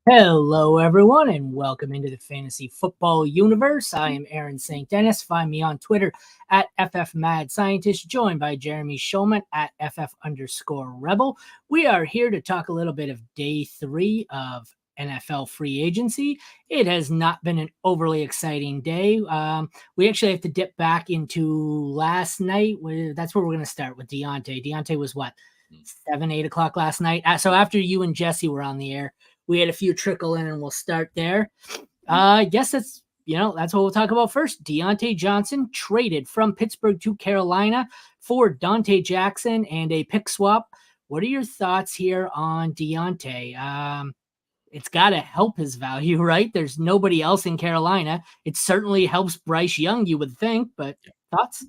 Hello, everyone, and welcome into the fantasy football universe. I am Aaron St. Dennis. Find me on Twitter at FFMadScientist, joined by Jeremy Schulman at FF_Rebel. We are here to talk a little bit of day 3 of NFL free agency. It has not been an overly exciting day. We actually have to dip back into last night. That's where we're going to start with Deontay. Deontay was what, 7, 8 o'clock last night? So after you and Jesse were on the air, we had a few trickle in, and we'll start there. I guess that's what we'll talk about first. Diontae Johnson traded from Pittsburgh to Carolina for Dante Jackson and a pick swap. What are your thoughts here on Diontae? It's got to help his value, right? There's nobody else in Carolina. It certainly helps Bryce Young, you would think, but thoughts?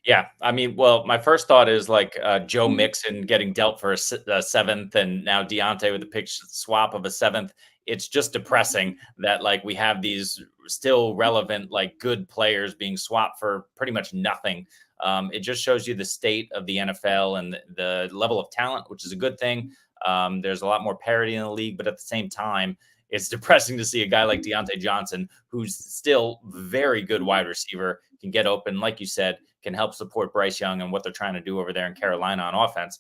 Yeah, I mean, well, my first thought is like Joe Mixon getting dealt for a seventh, and now Deontay with the pick swap of a seventh. It's just depressing that like we have these still relevant, like good players being swapped for pretty much nothing. It just shows you the state of the NFL and the level of talent, which is a good thing. There's a lot more parity in the league, but at the same time, it's depressing to see a guy like Diontae Johnson, who's still very good wide receiver, can get open, like you said, can help support Bryce Young and what they're trying to do over there in Carolina on offense.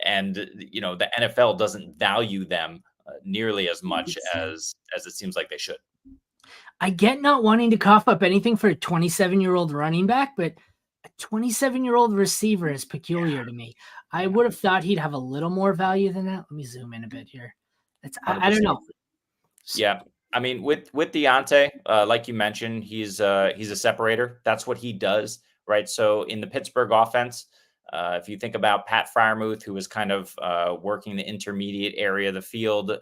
And the NFL doesn't value them nearly as much as it seems like they should. I get not wanting to cough up anything for a 27-year-old running back, but a 27-year-old receiver is peculiar to me. I would have thought he'd have a little more value than that. Let me zoom in a bit here. I don't know. Yeah. I mean, with Deontay, like you mentioned, he's a separator. That's what he does, right? So in the Pittsburgh offense, if you think about Pat Freiermuth, who was kind of working the intermediate area of the field,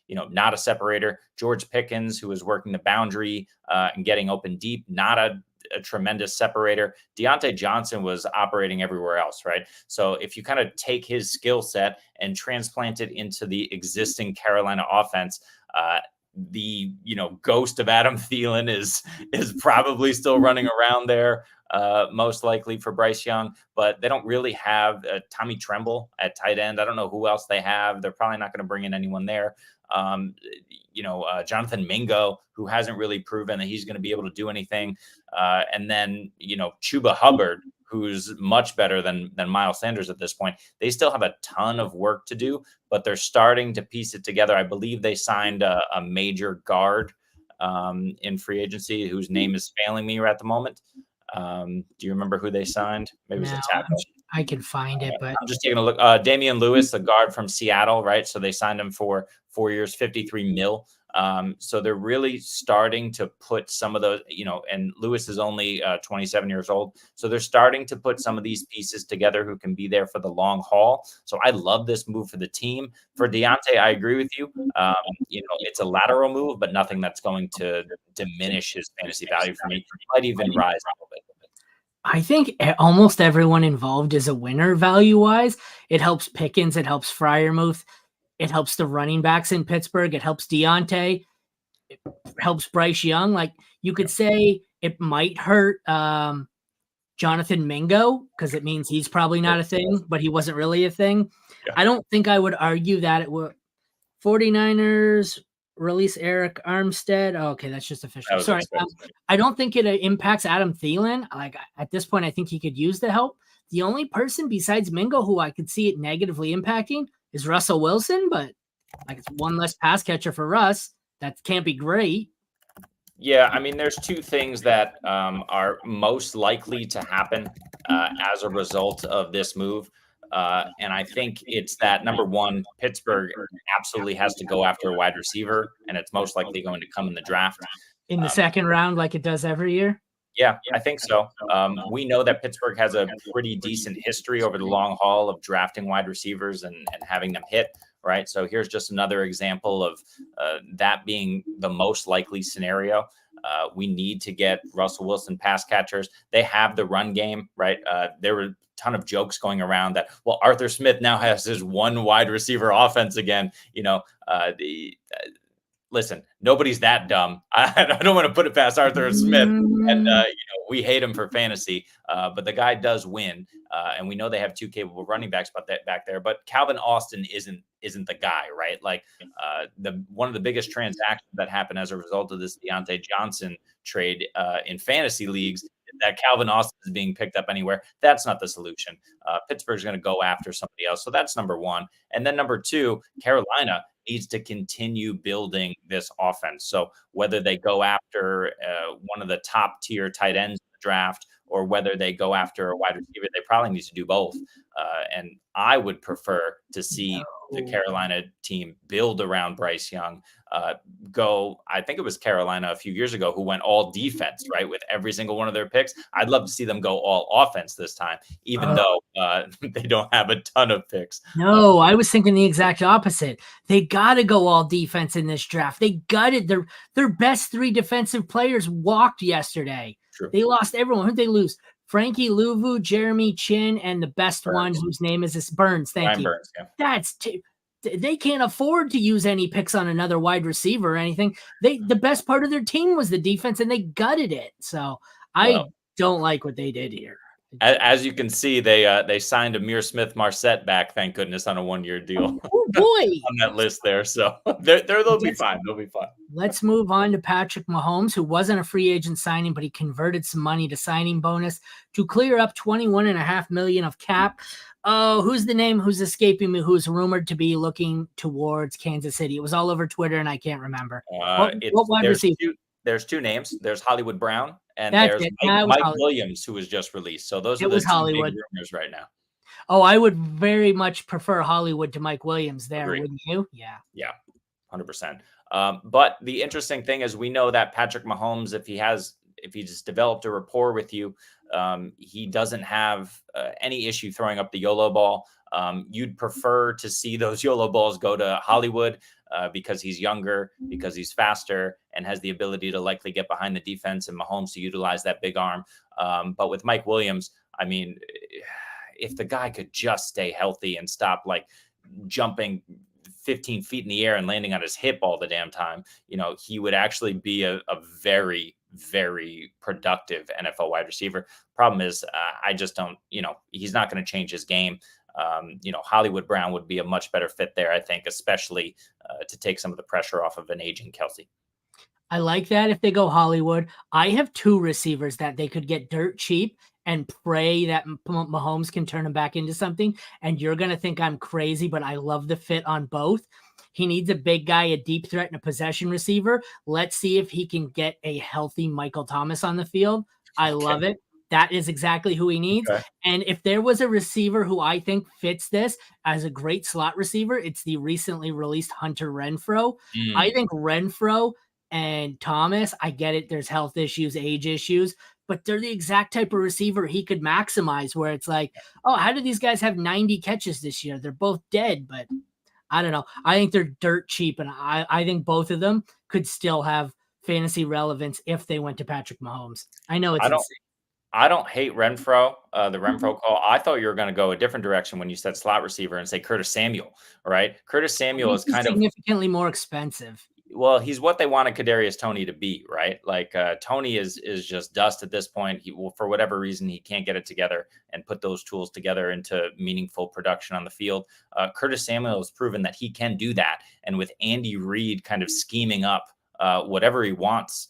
not a separator. George Pickens, who was working the boundary and getting open deep, not a tremendous separator. Diontae Johnson was operating everywhere else, right? So if you kind of take his skill set and transplant it into the existing Carolina offense, the ghost of Adam Thielen is probably still running around there, most likely for Bryce Young, but they don't really have Tommy Tremble at tight end. I don't know who else they have. They're probably not going to bring in anyone there. Jonathan Mingo, who hasn't really proven that he's going to be able to do anything. And then, Chuba Hubbard, who's much better than Miles Sanders at this point. They still have a ton of work to do, but they're starting to piece it together. I believe they signed a major guard in free agency whose name is failing me right at the moment. Do you remember who they signed? Maybe it was a tackle. I can find it, but I'm just taking a look. Damian Lewis, a guard from Seattle, right? So they signed him for 4 years, 53 mil. So they're really starting to put some of those, and Lewis is only 27 years old. So they're starting to put some of these pieces together who can be there for the long haul. So I love this move for the team. For Deontay, I agree with you. It's a lateral move, but nothing that's going to diminish his fantasy value for me. It might even rise a little bit. I think almost everyone involved is a winner value-wise. It helps Pickens. It helps Freiermuth. It helps the running backs in Pittsburgh. It helps Deontay. It helps Bryce Young. Like, you could say it might hurt Jonathan Mingo because it means he's probably not a thing, but he wasn't really a thing. Yeah. I don't think I would argue that it would. 49ers release Eric Armstead. Oh, okay, that's just official. Sorry. I don't think it impacts Adam Thielen. Like, at this point, I think he could use the help. The only person besides Mingo who I could see it negatively impacting is Russell Wilson, but like, it's one less pass catcher for Russ. That can't be great. Yeah, I mean, there's two things that are most likely to happen as a result of this move. And I think it's that, number one, Pittsburgh absolutely has to go after a wide receiver, and it's most likely going to come in the draft. In the second round, like it does every year? Yeah, I think so. We know that Pittsburgh has a pretty decent history over the long haul of drafting wide receivers and having them hit, right? So here's just another example of that being the most likely scenario. We need to get Russell Wilson pass catchers. They have the run game, right? There were a ton of jokes going around that, well, Arthur Smith now has his one wide receiver offense again. listen, nobody's that dumb. I don't want to put it past Arthur Smith, and we hate him for fantasy, but the guy does win, and we know they have two capable running backs back there. But Calvin Austin isn't the guy, right? Like the one of the biggest transactions that happened as a result of this Deontay Johnson trade in fantasy leagues, that Calvin Austin is being picked up anywhere. That's not the solution. Pittsburgh's going to go after somebody else. So that's number one. And then number two, Carolina needs to continue building this offense. So whether they go after one of the top tier tight ends in the draft, or whether they go after a wide receiver, they probably need to do both. And I would prefer to see the Carolina team build around Bryce Young. I think it was Carolina a few years ago who went all defense, right, with every single one of their picks. I'd love to see them go all offense this time, even though they don't have a ton of picks. No, I was thinking the exact opposite. They got to go all defense in this draft. They got it. Their best three defensive players walked yesterday. True. They lost everyone. Who'd they lose? Frankie Louvu, Jeremy Chin, and the best one whose name is this Burns. Thank you. Burns, yeah. They can't afford to use any picks on another wide receiver or anything. The best part of their team was the defense, and they gutted it. So I don't like what they did here. As you can see, they signed Amir Smith-Marset back, thank goodness, on a 1-year deal. Oh boy, on that list there. So they'll be fine. They'll be fine. Let's move on to Patrick Mahomes, who wasn't a free agent signing, but he converted some money to signing bonus to clear up $21.5 million of cap. Oh, who's the name who's escaping me, who's rumored to be looking towards Kansas City? It was all over Twitter, and I can't remember. What wide receiver? There's two names. There's Hollywood Brown, and there's Mike Williams, who was just released. So those are the two big rumors right now. Oh, I would very much prefer Hollywood to Mike Williams there, wouldn't you? Yeah, 100%. But the interesting thing is we know that Patrick Mahomes, if he's developed a rapport with you, he doesn't have any issue throwing up the YOLO ball. You'd prefer to see those YOLO balls go to Hollywood because he's younger, because he's faster, and has the ability to likely get behind the defense, and Mahomes to utilize that big arm. But with Mike Williams, I mean, if the guy could just stay healthy and stop like jumping 15 feet in the air and landing on his hip all the damn time, he would actually be a very, very productive NFL wide receiver. Problem is, I just don't, he's not going to change his game. Hollywood Brown would be a much better fit there, I think, especially to take some of the pressure off of an aging Kelsey. I like that if they go Hollywood. I have two receivers that they could get dirt cheap and pray that Mahomes can turn him back into something. And you're going to think I'm crazy, but I love the fit on both. He needs a big guy, a deep threat, and a possession receiver. Let's see if he can get a healthy Michael Thomas on the field. I love it. That is exactly who he needs. Okay. And if there was a receiver who I think fits this as a great slot receiver, it's the recently released Hunter Renfrow. I think Renfrow and Thomas, I get it. There's health issues, age issues, but they're the exact type of receiver he could maximize, where it's like, oh, how do these guys have 90 catches this year? They're both dead, but I don't know. I think they're dirt cheap, and I think both of them could still have fantasy relevance if they went to Patrick Mahomes. I know it's insane. I don't hate Renfrow, the Renfrow call. I thought you were going to go a different direction when you said slot receiver and say Curtis Samuel, right? Curtis Samuel is kind of significantly more expensive. Well, he's what they wanted Kadarius Toney to be, right? Like Toney is just dust at this point. He will, for whatever reason, he can't get it together and put those tools together into meaningful production on the field. Curtis Samuel has proven that he can do that. And with Andy Reid kind of scheming up whatever he wants,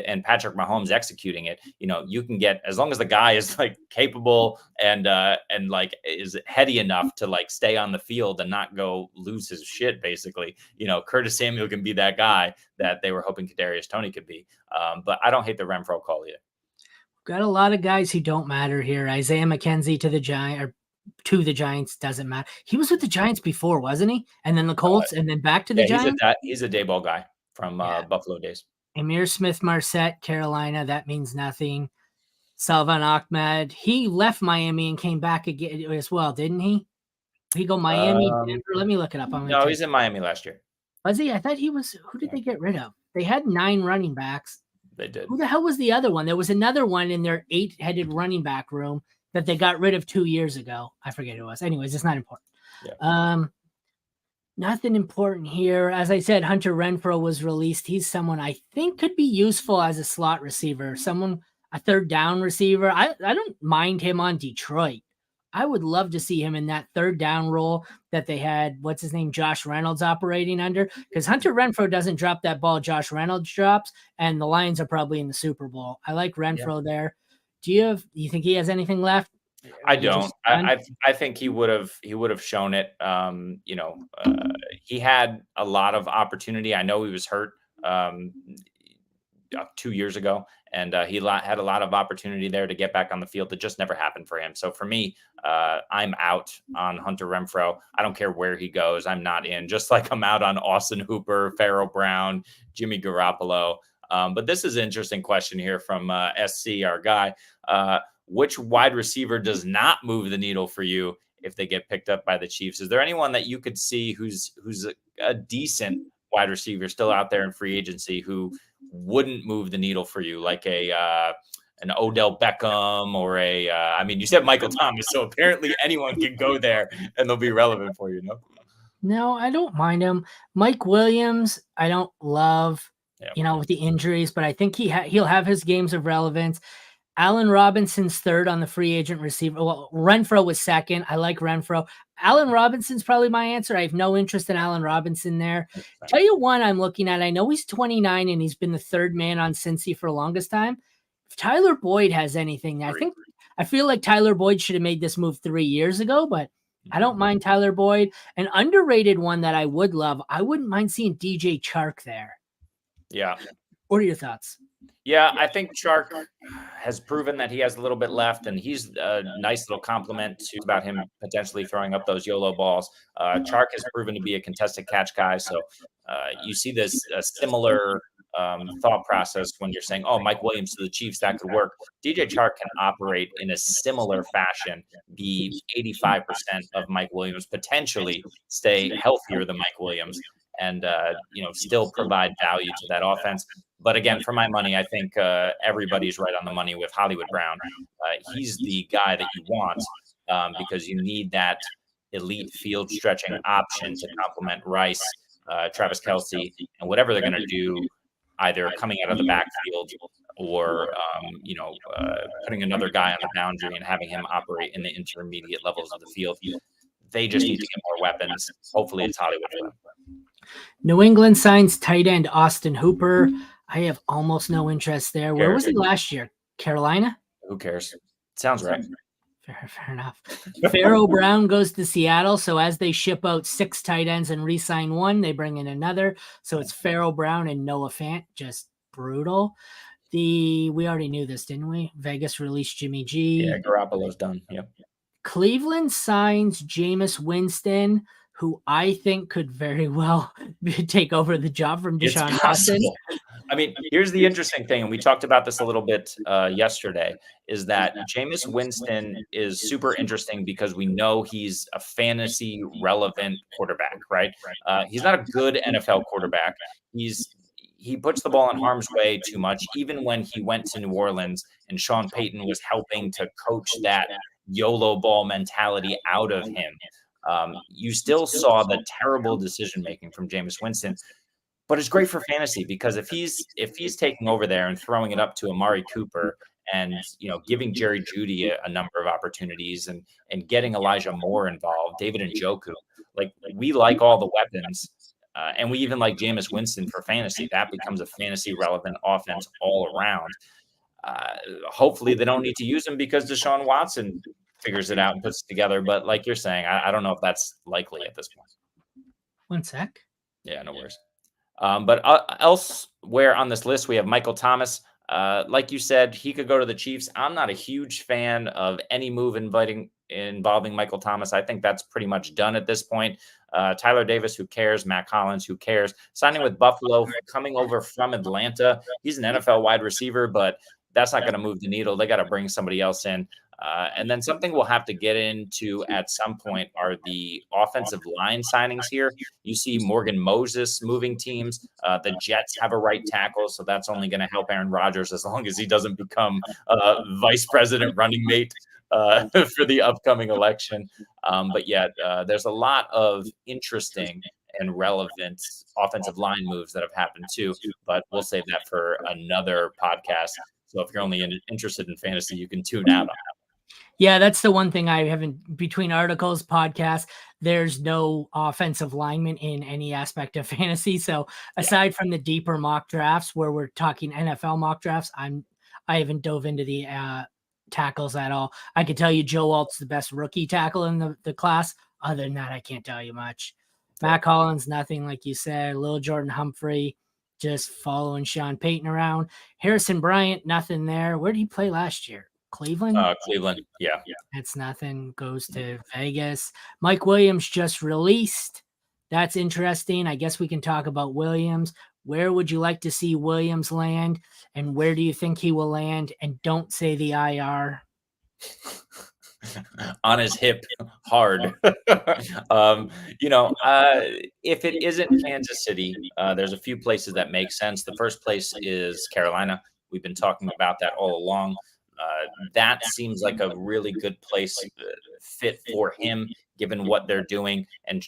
and Patrick Mahomes executing it, you can get, as long as the guy is like capable and like is heady enough to like stay on the field and not go lose his shit, basically, Curtis Samuel can be that guy that they were hoping Kadarius Toney could be. But I don't hate the Renfrow call either. Got a lot of guys who don't matter here. Isaiah McKenzie to the Giants doesn't matter. He was with the Giants before, wasn't he? And then the Colts, and then back to the Giants. He's a day ball guy from Buffalo days. Amir Smith-Marset, Carolina, that means nothing. Salvon Ahmed, he left Miami and came back again as well, didn't he? He go Miami, Denver? Let me look it up. No, he's in Miami last year. Was he? I thought he was. Who did they get rid of? They had 9 running backs. They did. Who the hell was the other one? There was another one in their 8-headed running back room that they got rid of 2 years ago. I forget who it was. Anyways, it's not important. Yeah. Nothing important here. As I said, Hunter Renfrow was released. He's someone I think could be useful as a slot receiver, a third down receiver. I don't mind him on Detroit. I would love to see him in that third down role that they had, what's his name, Josh Reynolds operating under, because Hunter Renfrow doesn't drop that ball Josh Reynolds drops, and the Lions are probably in the Super Bowl. I like Renfrow there. Do you think he has anything left? I don't. I think he would have shown it. He had a lot of opportunity. I know he was hurt 2 years ago, and he had a lot of opportunity there to get back on the field. It just never happened for him. So for me, I'm out on Hunter Renfrow. I don't care where he goes. I'm not in. Just like I'm out on Austin Hooper, Pharaoh Brown, Jimmy Garoppolo. But this is an interesting question here from SC, our guy. Which wide receiver does not move the needle for you if they get picked up by the Chiefs? Is there anyone that you could see who's a decent wide receiver still out there in free agency who wouldn't move the needle for you, like an Odell Beckham or you said Michael Thomas, so apparently anyone can go there and they'll be relevant for you, no? No, I don't mind him. Mike Williams, I don't love, with the injuries, but I think he'll have his games of relevance. Allen Robinson's third on the free agent receiver. Well, Renfrow was second. I like Renfrow. Allen Robinson's probably my answer. I have no interest in Allen Robinson there. Tell you one I'm looking at. I know he's 29 and he's been the third man on Cincy for the longest time. If Tyler Boyd has anything, I feel like Tyler Boyd should have made this move 3 years ago, but I don't mind Tyler Boyd. An underrated one that I would love, I wouldn't mind seeing DJ Chark there. Yeah. What are your thoughts? Yeah, I think Chark has proven that he has a little bit left, and he's a nice little compliment to about him potentially throwing up those YOLO balls. Chark has proven to be a contested catch guy, so you see this similar thought process when you're saying, oh, Mike Williams to the Chiefs, that could work. DJ Chark can operate in a similar fashion, be 85% of Mike Williams, potentially stay healthier than Mike Williams, and still provide value to that offense. But again, for my money, I think everybody's right on the money with Hollywood Brown. He's the guy that you want because you need that elite field stretching option to complement Rice, Travis Kelce, and whatever they're going to do, either coming out of the backfield or putting another guy on the boundary and having him operate in the intermediate levels of the field. They just need to get more weapons. Hopefully, it's Hollywood Brown. New England signs tight end Austin Hooper. I have almost no interest there. Where was he last year? Carolina? Who cares? Sounds right. Fair enough. Pharaoh Brown goes to Seattle. So as they ship out 6 tight ends and re-sign one, they bring in another. So it's Pharaoh Brown and Noah Fant. Just brutal. We already knew this, didn't we? Vegas released Jimmy G. Yeah, Garoppolo's done. Yep. Cleveland signs Jameis Winston, who I think could very well take over the job from Deshaun Watson. I mean, here's the interesting thing, and we talked about this a little bit yesterday, is that Jameis Winston is super interesting because we know he's a fantasy relevant quarterback, right? He's not a good NFL quarterback. He puts the ball in harm's way too much, even when he went to New Orleans and Sean Payton was helping to coach that YOLO ball mentality out of him. You still saw the terrible decision-making from Jameis Winston, but it's great for fantasy because if he's taking over there and throwing it up to Amari Cooper and, giving Jerry Jeudy a number of opportunities and getting Elijah Moore involved, David Njoku, we like all the weapons. And we even like Jameis Winston for fantasy. That becomes a fantasy relevant offense all around. Hopefully they don't need to use him because Deshaun Watson figures it out and puts it together. But like you're saying, I don't know if that's likely at this point. One sec. Yeah, no worries. But elsewhere on this list, we have Michael Thomas. Like you said, he could go to the Chiefs. I'm not a huge fan of any move involving Michael Thomas. I think that's pretty much done at this point. Tyler Davis, who cares? Matt Collins, who cares? Signing with Buffalo, coming over from Atlanta. He's an NFL wide receiver, but that's not going to move the needle. They got to bring somebody else in. And then something we'll have to get into at some point are the offensive line signings here. You see Morgan Moses moving teams. The Jets have a right tackle, so that's only going to help Aaron Rodgers as long as he doesn't become vice president running mate for the upcoming election. But yeah, there's a lot of interesting and relevant offensive line moves that have happened too. But we'll save that for another podcast. So if you're only interested in fantasy, you can tune out on that. Yeah, that's the one thing I haven't, between articles, podcasts, there's no offensive lineman in any aspect of fantasy. So aside from the deeper mock drafts where we're talking NFL mock drafts, I haven't dove into the tackles at all. I could tell you Joe Alt's the best rookie tackle in the class. Other than that, I can't tell you much. Matt Collins, nothing, like you said. Lil Jordan Humphrey, just following Sean Payton around. Harrison Bryant, nothing there. Where did he play last year? Cleveland? Cleveland, yeah. That's nothing. Goes to Vegas. Mike Williams just released. That's interesting. I guess we can talk about Williams. Where would you like to see Williams land? And where do you think he will land? And don't say the IR. On his hip, hard. If it isn't Kansas City, there's a few places that make sense. The first place is Carolina. We've been talking about that all along. That seems like a really good place fit for him, given what they're doing, and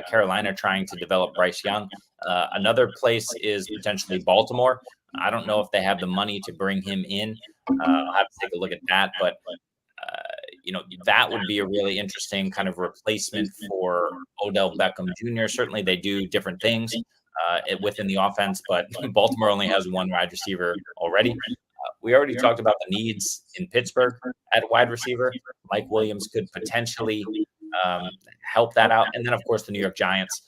Carolina trying to develop Bryce Young. Another place is potentially Baltimore. I don't know if they have the money to bring him in. I'll have to take a look at that, but that would be a really interesting kind of replacement for Odell Beckham Jr. Certainly, they do different things within the offense, but Baltimore only has one wide receiver already. We already talked about the needs in Pittsburgh at wide receiver. Mike Williams could potentially help that out. And then, of course, the New York Giants,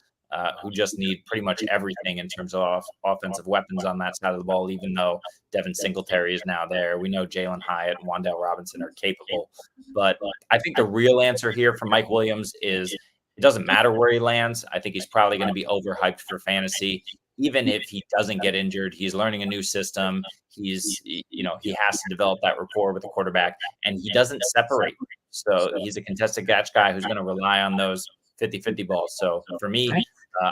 who just need pretty much everything in terms of offensive weapons on that side of the ball, even though Devin Singletary is now there. We know Jalen Hyatt and Wan'Dale Robinson are capable. But I think the real answer here for Mike Williams is it doesn't matter where he lands. I think he's probably going to be overhyped for fantasy. Even if he doesn't get injured, he's learning a new system. He has to develop that rapport with the quarterback, and he doesn't separate. So he's a contested catch guy who's going to rely on those 50-50 balls. So for me,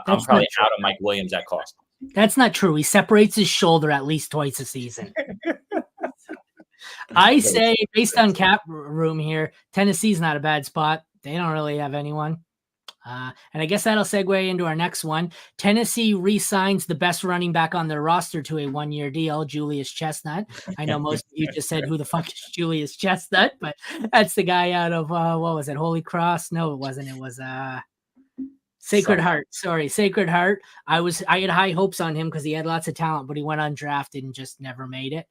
I'm probably out of Mike Williams at cost. That's not true. He separates his shoulder at least twice a season. I say, based on cap room here, Tennessee's not a bad spot. They don't really have anyone. And I guess that'll segue into our next one. Tennessee re-signs the best running back on their roster to a one-year deal, Julius Chestnut. I know most of you just said, who the fuck is Julius Chestnut? But that's the guy out of, what was it, Holy Cross? No, it wasn't. It was Sacred Heart. Sorry, Sacred Heart. I had high hopes on him because he had lots of talent, but he went undrafted and just never made it.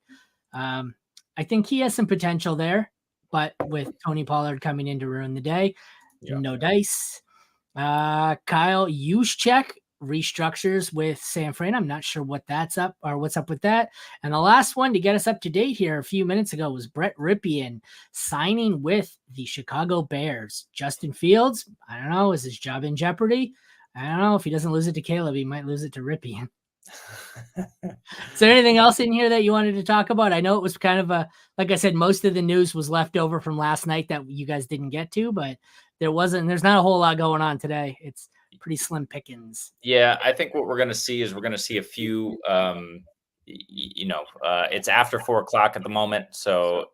I think he has some potential there, but with Tony Pollard coming in to ruin the day, no dice. Kyle Juszczyk restructures with San Fran. I'm not sure what's up with that. And the last one to get us up to date here a few minutes ago was Brett Ripien signing with the Chicago Bears. Justin Fields, I don't know, is his job in jeopardy? I don't know. If he doesn't lose it to Caleb, he might lose it to Ripien. Is there anything else in here that you wanted to talk about? I know it was kind of like I said, most of the news was left over from last night that you guys didn't get to, but there's not a whole lot going on today. It's pretty slim pickings. Yeah, I think what we're going to see is a few, it's after 4:00 at the moment. So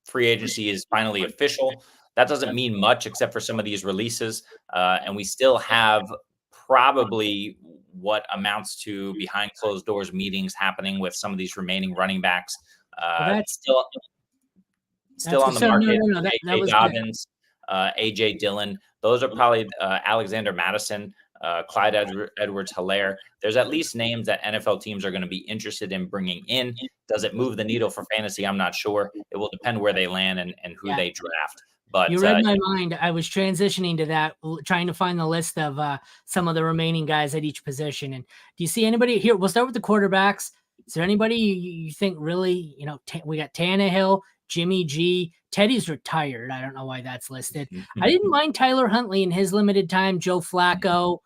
free agency is finally official. That doesn't mean much except for some of these releases. And we still have probably what amounts to behind closed doors meetings happening with some of these remaining running backs. That's still on the market. No, that was Dobbins. AJ Dillon, those are probably Alexander Madison, Clyde Edwards-Helaire. There's at least names that NFL teams are going to be interested in bringing in. Does it move the needle for fantasy? I'm not sure. It will depend where they land and who they draft. But you read my mind. I was transitioning to that, trying to find the list of some of the remaining guys at each position. And do you see anybody here? We'll start with the quarterbacks. Is there anybody you think really, we got Tannehill, Jimmy G, Teddy's retired. I don't know why that's listed. I didn't mind Tyler Huntley in his limited time. Joe Flacco,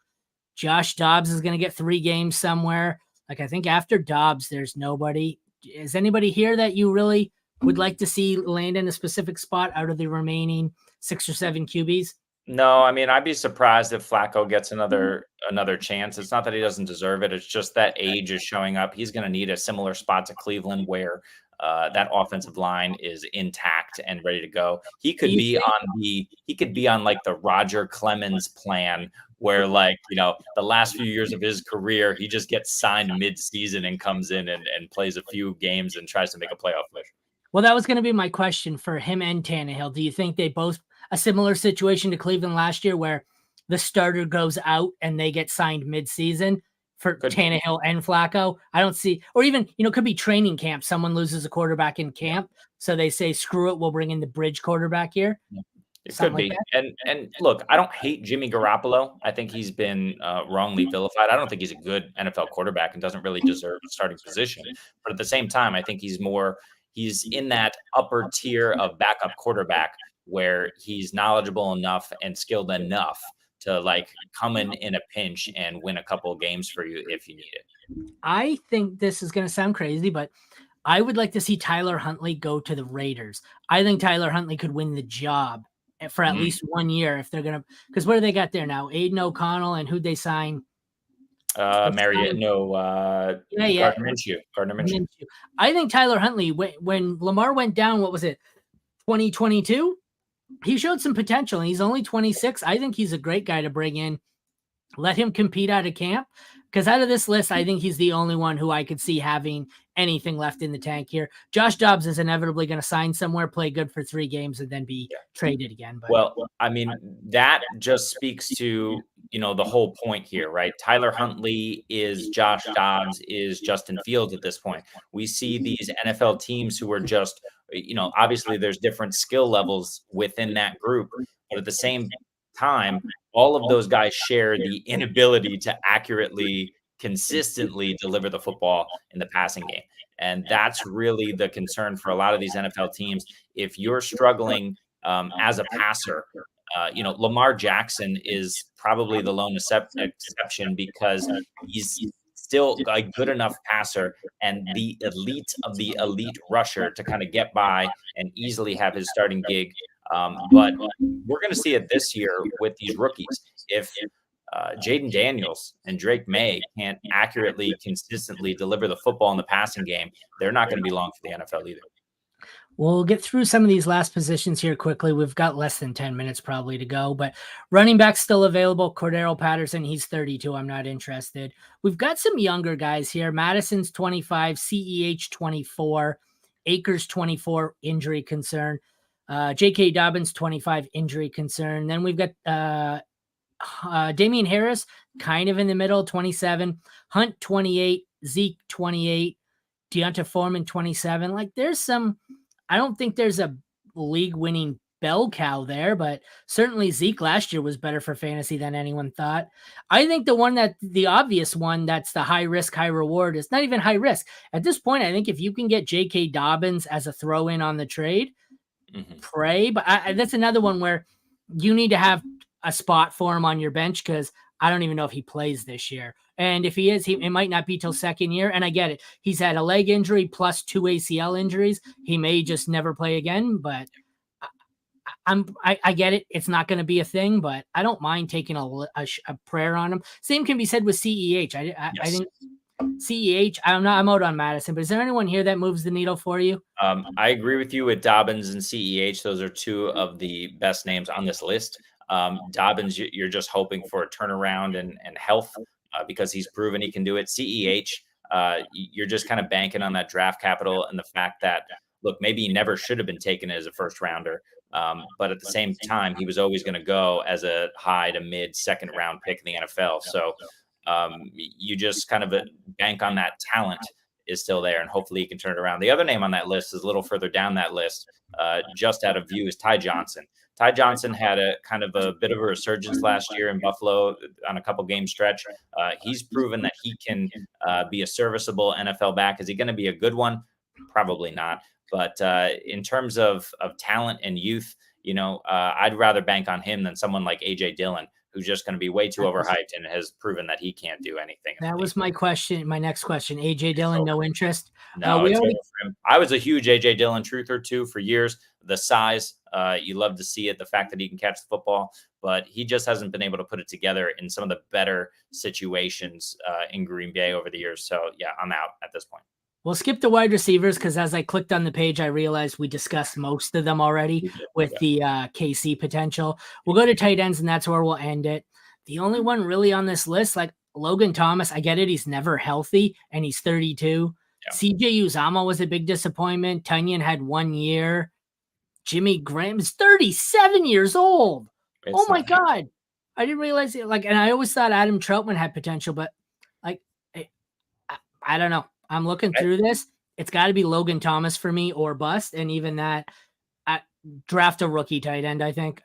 Josh Dobbs is going to get 3 games somewhere. Like, I think after Dobbs, there's nobody. Is anybody here that you really would like to see land in a specific spot out of the remaining 6 or 7 QBs? No, I mean, I'd be surprised if Flacco gets another chance. It's not that he doesn't deserve it. It's just that age is showing up. He's going to need a similar spot to Cleveland where that offensive line is intact and ready to go. He could You be on like the Roger Clemens plan where, like, the last few years of his career, he just gets signed mid-season and comes in and plays a few games and tries to make a playoff push. Well, that was going to be my question for him and Tannehill. Do you think they both a similar situation to Cleveland last year where the starter goes out and they get signed mid-season for Could be. Tannehill and Flacco? I don't see, or even, it could be training camp. Someone loses a quarterback in camp. So they say, screw it, we'll bring in the bridge quarterback here. It Something could like be. And look, I don't hate Jimmy Garoppolo. I think he's been wrongly vilified. I don't think he's a good NFL quarterback and doesn't really deserve a starting position. But at the same time, I think he's in that upper tier of backup quarterback where he's knowledgeable enough and skilled enough to, like, come in a pinch and win a couple of games for you if you need it. I think this is going to sound crazy, but I would like to see Tyler Huntley go to the Raiders. I think Tyler Huntley could win the job for at least 1 year if they're going to, because what do they got there now? Aiden O'Connell, and who'd they sign? Gardner Minshew. I think Tyler Huntley, when Lamar went down, what was it, 2022? He showed some potential, and he's only 26. I think he's a great guy to bring in. Let him compete out of camp, because out of this list, I think he's the only one who I could see having anything left in the tank here. Josh Dobbs is inevitably going to sign somewhere, play good for 3 games, and then be traded again. But well, I mean, that just speaks to, the whole point here, right? Tyler Huntley is Josh Dobbs, is Justin Fields at this point. We see these NFL teams who are just, obviously there's different skill levels within that group, but at the same time, all of those guys share the inability to accurately, consistently deliver the football in the passing game. And that's really the concern for a lot of these NFL teams. If you're struggling as a passer, Lamar Jackson is probably the lone exception because he's still a good enough passer and the elite of the elite rusher to kind of get by and easily have his starting gig. But we're going to see it this year with these rookies. If Jaden Daniels and Drake May can't accurately, consistently deliver the football in the passing game, they're not going to be long for the NFL either. We'll get through some of these last positions here quickly. We've got less than 10 minutes probably to go, but running back still available. Cordero Patterson, he's 32. I'm not interested. We've got some younger guys here. Madison's 25, CEH 24, Akers 24, injury concern. J.K. Dobbins 25, injury concern. Then we've got Damian Harris kind of in the middle, 27, Hunt 28, Zeke 28, Deonta Foreman 27. Like, there's some, I don't think there's a league winning bell cow there, but certainly Zeke last year was better for fantasy than anyone thought. I think the obvious one that's the high risk, high reward is not even high risk. At this point, I think if you can get J.K. Dobbins as a throw in on the trade, pray. But that's another one where you need to have a spot for him on your bench, because I don't even know if he plays this year. And if he is, it might not be till second year. And I get it. He's had a leg injury plus 2 ACL injuries. He may just never play again, but I get it. It's not going to be a thing, but I don't mind taking a prayer on him. Same can be said with CEH. I think CEH, I'm out on Madison, but is there anyone here that moves the needle for you? I agree with you with Dobbins and CEH. Those are 2 of the best names on this list. Dobbins, you're just hoping for a turnaround and health because he's proven he can do it. CEH, you're just kind of banking on that draft capital and the fact that, look, maybe he never should have been taken as a first rounder. But at the same time, he was always going to go as a high to mid second round pick in the NFL. So you just kind of bank on that talent is still there, and hopefully he can turn it around. The other name on that list is a little further down that list, just out of view, is Ty Johnson. Ty Johnson had a kind of a bit of a resurgence last year in Buffalo on a couple game stretch. He's proven that he can be a serviceable NFL back. Is he going to be a good one? Probably not. But in terms of talent and youth, I'd rather bank on him than someone like A.J. Dillon, who's just going to be way too overhyped and has proven that he can't do anything. That was my question. My next question. A.J. Dillon, no interest? No, I was a huge A.J. Dillon truther too for years. The size, you love to see it. The fact that he can catch the football, but he just hasn't been able to put it together in some of the better situations in Green Bay over the years. So yeah, I'm out at this point. We'll skip the wide receivers because as I clicked on the page, I realized we discussed most of them already with the KC potential. We'll go to tight ends, and that's where we'll end it. The only one really on this list, like Logan Thomas, I get it. He's never healthy, and he's 32. Yeah. CJ Uzomah was a big disappointment. Tunyon had 1 year. Jimmy Graham is 37 years old. Oh, my God. I didn't realize it. Like, and I always thought Adam Troutman had potential, but like, I don't know. I'm looking through this. It's got to be Logan Thomas for me or bust. And even that, draft a rookie tight end, I think.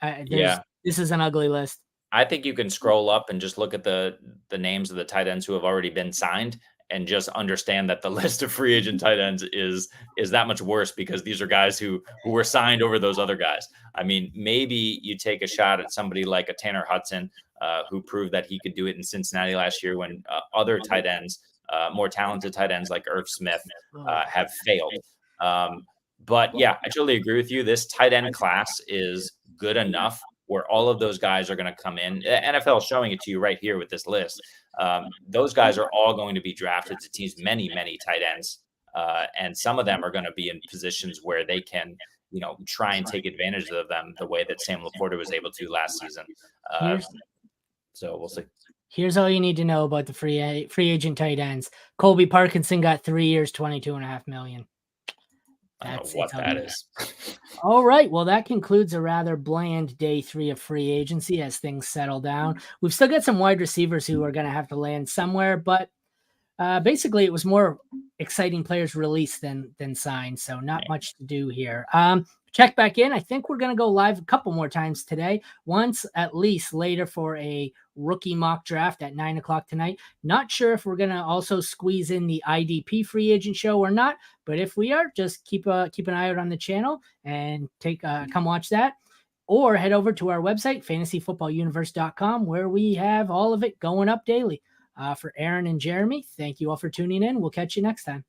This is an ugly list. I think you can scroll up and just look at the names of the tight ends who have already been signed and just understand that the list of free agent tight ends is that much worse because these are guys who were signed over those other guys. I mean, maybe you take a shot at somebody like a Tanner Hudson, who proved that he could do it in Cincinnati last year when other tight ends, more talented tight ends like Irv Smith, have failed. But yeah, I totally agree with you. This tight end class is good enough where all of those guys are going to come in. NFL is showing it to you right here with this list. Those guys are all going to be drafted to teams, many tight ends. And some of them are going to be in positions where they can, try and take advantage of them the way that Sam Laporta was able to last season. So we'll see. Here's all you need to know about the free agent tight ends. Colby Parkinson got 3 years, $22.5 million. I don't know what that is. All right. Well, that concludes a rather bland day 3 of free agency as things settle down. We've still got some wide receivers who are going to have to land somewhere, but basically it was more exciting players released than signed. So not much to do here. Check back in. I think we're going to go live a couple more times today, once at least later for a rookie mock draft at 9:00 tonight. Not sure if we're going to also squeeze in the IDP free agent show or not, but if we are, just keep an eye out on the channel and come watch that, or head over to our website, fantasyfootballuniverse.com, where we have all of it going up daily. For Aaron and Jeremy, thank you all for tuning in. We'll catch you next time.